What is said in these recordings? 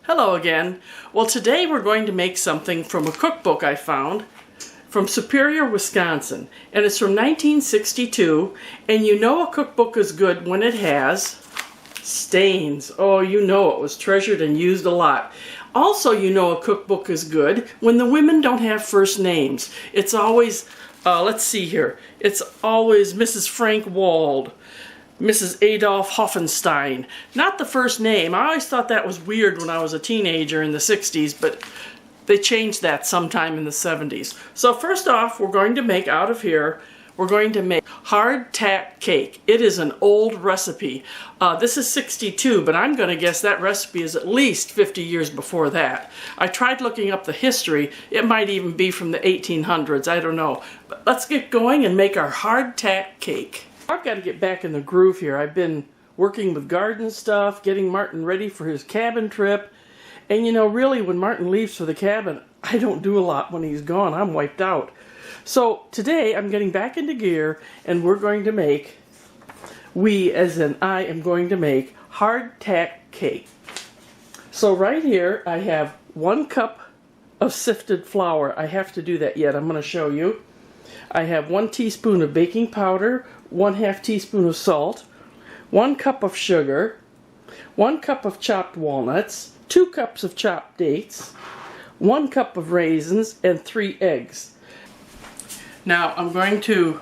Hello again. Well, today we're going to make something from a cookbook I found from Superior, Wisconsin. And it's from 1962. And you know a cookbook is good when it has stains. Oh, you know it was treasured and used a lot. Also, you know a cookbook is good when the women don't have first names. It's always, let's see here, it's always Mrs. Frank Wald, Mrs. Adolf Hoffenstein. Not the first name. I always thought that was weird when I was a teenager in the 60s, but they changed that sometime in the 70s. So first off, we're going to make out of here, we're going to make hard tack cake. It is an old recipe. This is 62, but I'm going to guess that recipe is at least 50 years before that. I tried looking up the history. It might even be from the 1800s. I don't know. But let's get going and make our hard tack cake. I've got to get back in the groove here. I've been working with garden stuff, getting Martin ready for his cabin trip. And you know, really, when Martin leaves for the cabin, I don't do a lot when he's gone. I'm wiped out. So today, I'm getting back into gear, and we're going to make, as in I am going to make, hard tack cake. So right here, I have 1 cup of sifted flour. I have to do that yet. I'm going to show you. I have 1 teaspoon of baking powder, 1/2 teaspoon of salt, 1 cup of sugar, 1 cup of chopped walnuts, 2 cups of chopped dates, 1 cup of raisins, and 3 eggs. Now I'm going to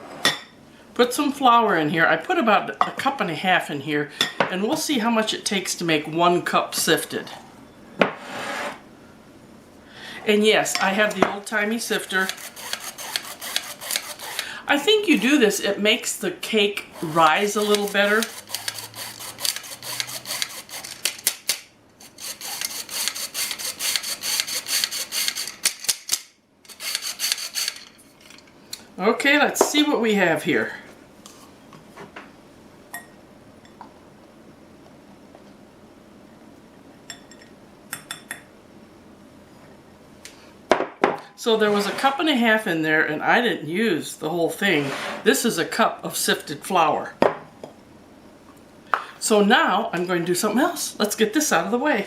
put some flour in here. I put about 1.5 cups in here, and we'll see how much it takes to make 1 cup sifted. And yes, I have the old-timey sifter. I think you do this, it makes the cake rise a little better. Okay, let's see what we have here. So there was 1.5 cups in there, and I didn't use the whole thing. This is 1 cup of sifted flour. So now I'm going to do something else. Let's get this out of the way.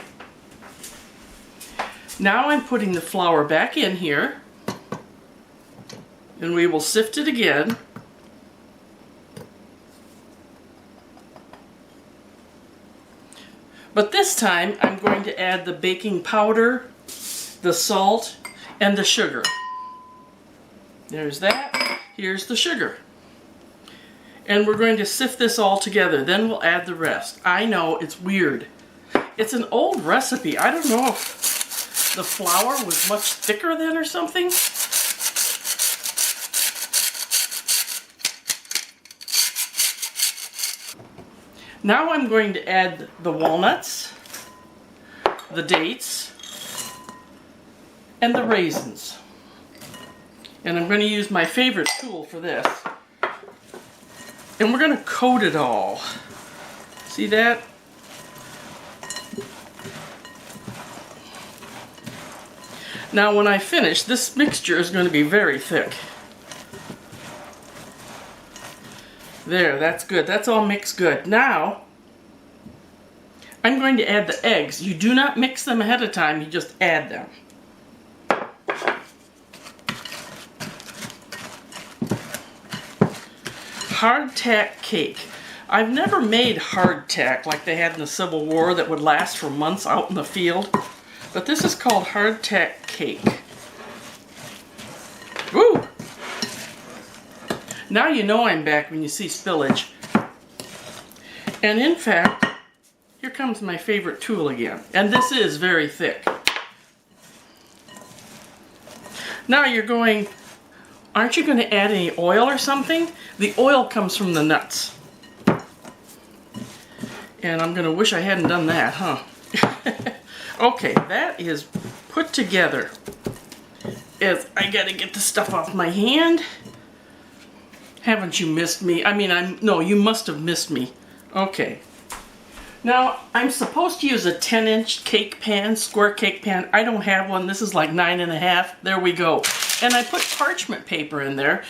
Now I'm putting the flour back in here, and we will sift it again. But this time I'm going to add the baking powder, the salt, and the sugar. There's that. Here's the sugar. And we're going to sift this all together. Then we'll add the rest. I know, it's weird. It's an old recipe. I don't know if the flour was much thicker then or something. Now I'm going to add the walnuts, the dates, and the raisins. And I'm going to use my favorite tool for this. And we're going to coat it all. See that? Now when I finish, this mixture is going to be very thick. There, that's good. That's all mixed good. Now, I'm going to add the eggs. You do not mix them ahead of time, you just add them. Hardtack cake. I've never made hardtack like they had in the Civil War that would last for months out in the field. But this is called hardtack cake. Woo! Now you know I'm back when you see spillage. And in fact, here comes my favorite tool again. And this is very thick. Now you're going, aren't you going to add any oil or something? The oil comes from the nuts. And I'm going to wish I hadn't done that, huh? Okay, that is put together. I got to get the stuff off my hand. Haven't you missed me? I mean, no, you must have missed me. Okay. Now, I'm supposed to use a 10-inch cake pan, square cake pan. I don't have one. This is like 9.5. There we go. And I put parchment paper in there.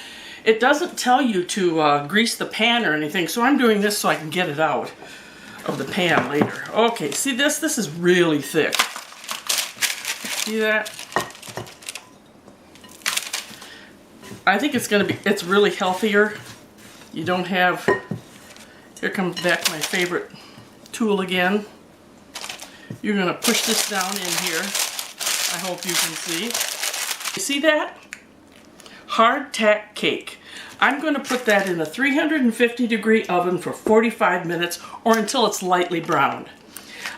It doesn't tell you to grease the pan or anything, so I'm doing this so I can get it out of the pan later. Okay, see this? This is really thick. See that? I think it's really healthier. You don't have, here comes back my favorite tool again. You're going to push this down in here. I hope you can see. You see that? Hard tack cake. I'm going to put that in a 350-degree oven for 45 minutes or until it's lightly browned.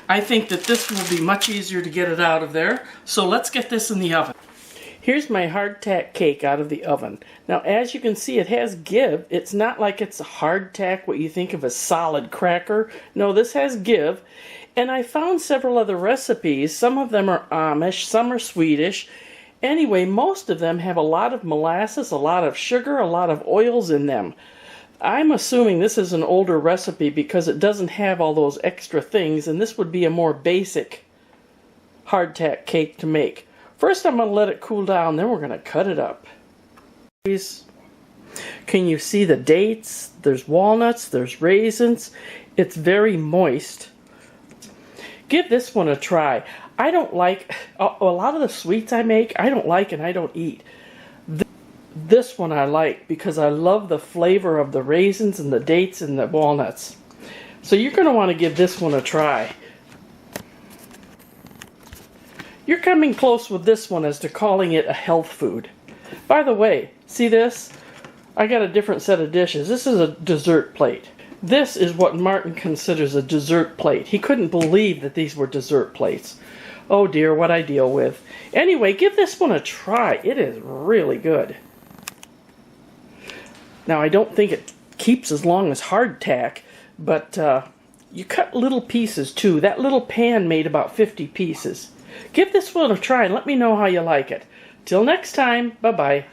I think that this will be much easier to get it out of there. So let's get this in the oven. Here's my hard tack cake out of the oven. Now, as you can see, it has give. It's not like it's a hard tack, what you think of as solid cracker. No, this has give. And I found several other recipes. Some of them are Amish, some are Swedish. Anyway, most of them have a lot of molasses, a lot of sugar, a lot of oils in them. I'm assuming this is an older recipe because it doesn't have all those extra things, and this would be a more basic hardtack cake to make. First, I'm going to let it cool down, then we're going to cut it up. Can you see the dates? There's walnuts, there's raisins. It's very moist. Give this one a try. I don't like, a lot of the sweets I make, I don't like and I don't eat. This one I like because I love the flavor of the raisins and the dates and the walnuts. So you're going to want to give this one a try. You're coming close with this one as to calling it a health food. By the way, see this? I got a different set of dishes. This is a dessert plate. This is what Martin considers a dessert plate. He couldn't believe that these were dessert plates. Oh dear, what I deal with. Anyway, give this one a try. It is really good. Now, I don't think it keeps as long as hardtack, but you cut little pieces too. That little pan made about 50 pieces. Give this one a try and let me know how you like it. Till next time, bye-bye.